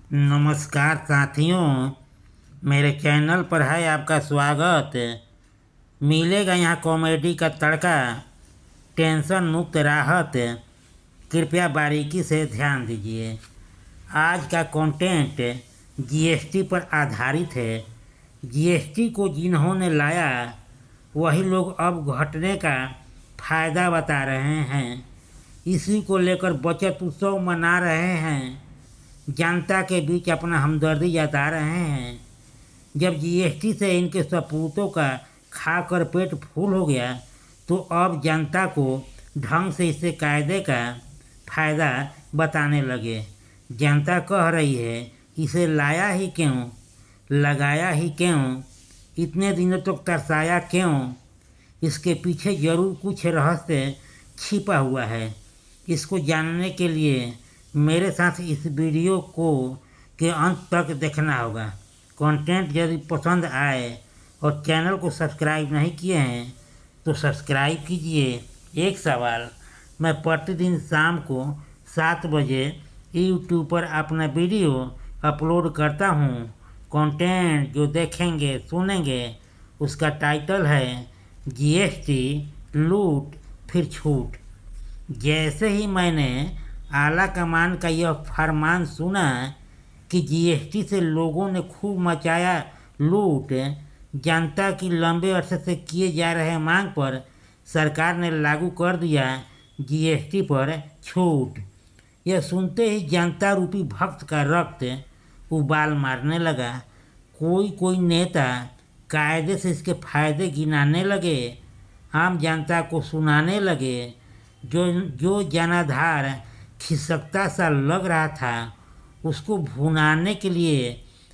नमस्कार साथियों, मेरे चैनल पर है आपका स्वागत। मिलेगा यहाँ कॉमेडी का तड़का, टेंशन मुक्त राहत। कृपया बारीकी से ध्यान दीजिए। आज का कंटेंट जीएसटी पर आधारित है। जीएसटी को जिन्होंने लाया वही लोग अब घटने का फ़ायदा बता रहे हैं। इसी को लेकर बचत उत्सव मना रहे हैं, जनता के बीच अपना हमदर्दी जता रहे हैं। जब जीएसटी से इनके सपूतों का खाकर पेट फूल हो गया तो अब जनता को ढंग से इससे कायदे का फ़ायदा बताने लगे। जनता कह रही है, इसे लाया ही क्यों, लगाया ही क्यों, इतने दिनों तक तरसाया क्यों। इसके पीछे ज़रूर कुछ रहस्य छिपा हुआ है। इसको जानने के लिए मेरे साथ इस वीडियो को के अंत तक देखना होगा। कंटेंट यदि पसंद आए और चैनल को सब्सक्राइब नहीं किए हैं तो सब्सक्राइब कीजिए। एक सवाल, मैं प्रतिदिन शाम को 7 बजे यूट्यूब पर अपना वीडियो अपलोड करता हूँ। कंटेंट जो देखेंगे सुनेंगे उसका टाइटल है जीएसटी लूट फिर छूट। जैसे ही मैंने आला कमान का यह फरमान सुना कि जीएसटी से लोगों ने खूब मचाया लूट, जनता की लंबे अरसे से किए जा रहे मांग पर सरकार ने लागू कर दिया जीएसटी पर छूट। यह सुनते ही जनता रूपी भक्त का रक्त उबाल मारने लगा। कोई कोई नेता कायदे से इसके फायदे गिनाने लगे, आम जनता को सुनाने लगे। जो जनाधार खिसकता सा लग रहा था उसको भुनाने के लिए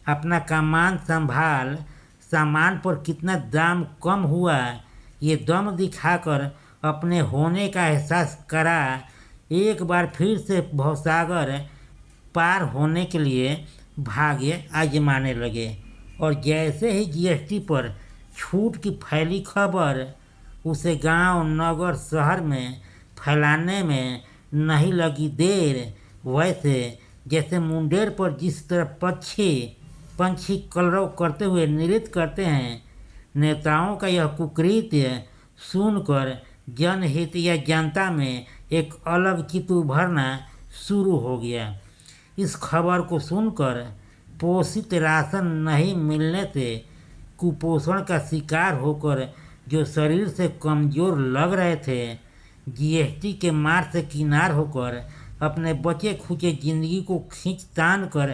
अपना कमान संभाल सामान पर कितना दाम कम हुआ ये दम दिखाकर अपने होने का एहसास करा। एक बार फिर से भवसागर पार होने के लिए भाग्य आजमाने लगे। और जैसे ही जीएसटी पर छूट की फैली खबर उसे गांव, नगर, शहर में फैलाने में नहीं लगी देर, वैसे जैसे मुंडेर पर जिस तरह पंछी कलरव करते हुए नृत्य करते हैं, नेताओं का यह कुकृत्य सुनकर जनहित या जनता में एक अलग चित्त उभरना शुरू हो गया। इस खबर को सुनकर पोषित राशन नहीं मिलने से कुपोषण का शिकार होकर जो शरीर से कमज़ोर लग रहे थे, जीएसटी के मार से किनार होकर अपने बचे खुचे ज़िंदगी को खींचतान कर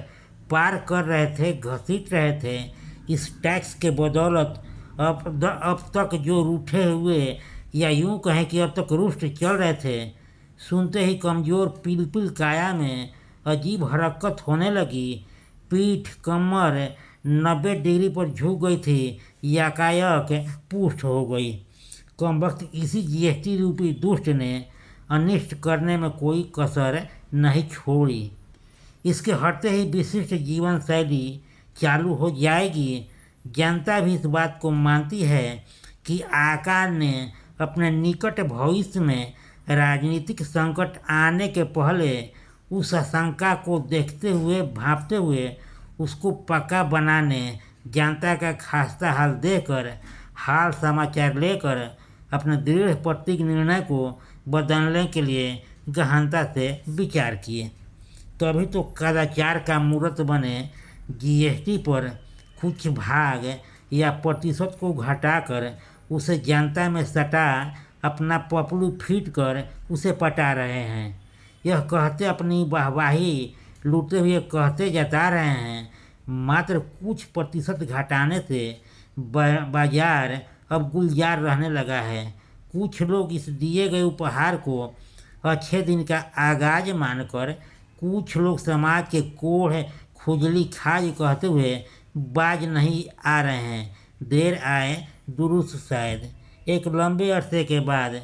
पार कर रहे थे, घसीट रहे थे। इस टैक्स के बदौलत अब तक जो रूठे हुए या यूं कहें कि अब तक रुष्ट चल रहे थे, सुनते ही कमज़ोर पिलपिल काया में अजीब हरकत होने लगी। पीठ कमर 90 डिग्री पर झुक गई थी, यकायक पुष्ट हो गई। कमबख्त इसी जीएसटी रूपी दुष्ट ने अनिष्ट करने में कोई कसर नहीं छोड़ी। इसके हटते ही विशिष्ट जीवन शैली चालू हो जाएगी। जनता भी इस बात को मानती है कि आकार ने अपने निकट भविष्य में राजनीतिक संकट आने के पहले उस आशंका को देखते हुए भांपते हुए उसको पक्का बनाने, जनता का खास्ता हाल देकर हाल समाचार लेकर अपने दृढ़ प्रतिज्ञ निर्णय को बदलने के लिए गहनता से विचार किए। तभी तो कदाचार का मूर्त बने जीएसटी पर कुछ भाग या प्रतिशत को घटाकर उसे जनता में सटा अपना पपलू फीट कर उसे पटा रहे हैं। यह कहते अपनी वाहवाही लूटते हुए कहते जता रहे हैं, मात्र कुछ प्रतिशत घटाने से बाजार अब गुलजार रहने लगा है। कुछ लोग इस दिए गए उपहार को अच्छे दिन का आगाज मानकर, कुछ लोग समाज के कोढ़ खुजली खाज कहते हुए बाज नहीं आ रहे हैं। देर आए दुरुस्त शायद। एक लंबे अरसे के बाद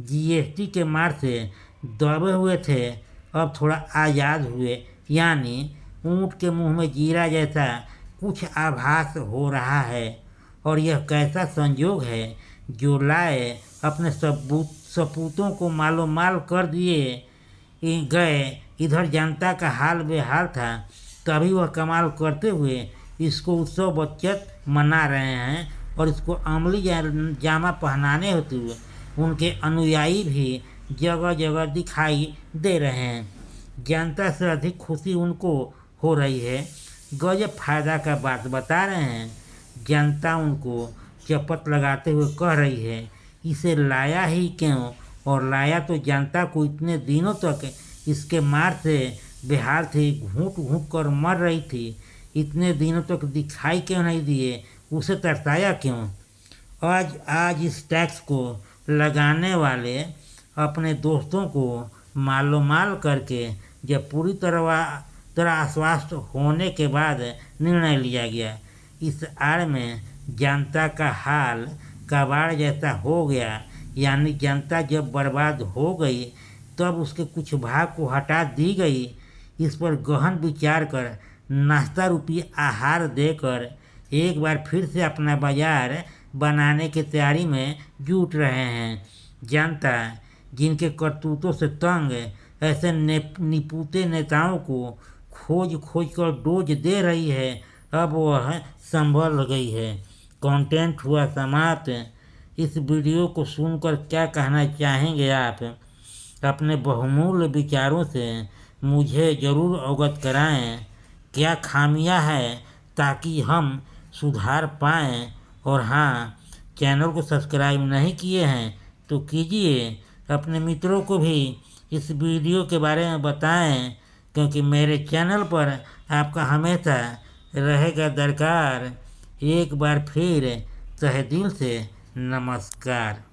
जीएसटी के मार से दबे हुए थे, अब थोड़ा आज़ाद हुए, यानी ऊँट के मुंह में जीरा जैसा कुछ आभास हो रहा है। और यह कैसा संयोग है जो लाए अपने सपूतों को मालोमाल कर दिए गए। इधर जनता का हाल बेहाल था तभी वह कमाल करते हुए इसको उत्सव बचत मना रहे हैं और इसको अमली जामा पहनाने होते हुए उनके अनुयायी भी जगह जगह दिखाई दे रहे हैं। जनता से अधिक खुशी उनको हो रही है। गजब फायदा का बात बता रहे हैं। जनता उनको चपत लगाते हुए कह रही है, इसे लाया ही क्यों, और लाया तो जनता को इतने दिनों तक इसके मार से बेहाल थी, घूंट घूंट कर मर रही थी, इतने दिनों तक दिखाई क्यों नहीं दिए, उसे तरसाया क्यों। आज इस टैक्स को लगाने वाले अपने दोस्तों को मालो माल करके जब पूरी तरह आश्वस्त होने के बाद निर्णय लिया गया, इस आड़ में जनता का हाल कबाड़ जैसा हो गया। यानी जनता जब बर्बाद हो गई तब उसके कुछ भाग को हटा दी गई। इस पर गहन विचार कर नाश्ता रूपी आहार देकर एक बार फिर से अपना बाजार बनाने की तैयारी में जुट रहे हैं। जनता जिनके करतूतों से तंग ऐसे निपुते नेताओं को खोज खोज कर डोज दे रही है, अब वह संभल गई है। कंटेंट हुआ समाप्त। इस वीडियो को सुनकर क्या कहना चाहेंगे आप? अपने बहुमूल्य विचारों से मुझे ज़रूर अवगत कराएं। क्या खामियां हैं ताकि हम सुधार पाएं। और हाँ, चैनल को सब्सक्राइब नहीं किए हैं तो कीजिए। अपने मित्रों को भी इस वीडियो के बारे में बताएं, क्योंकि मेरे चैनल पर आपका हमेशा रहेगा दरकार। एक बार फिर तहे दिल से नमस्कार।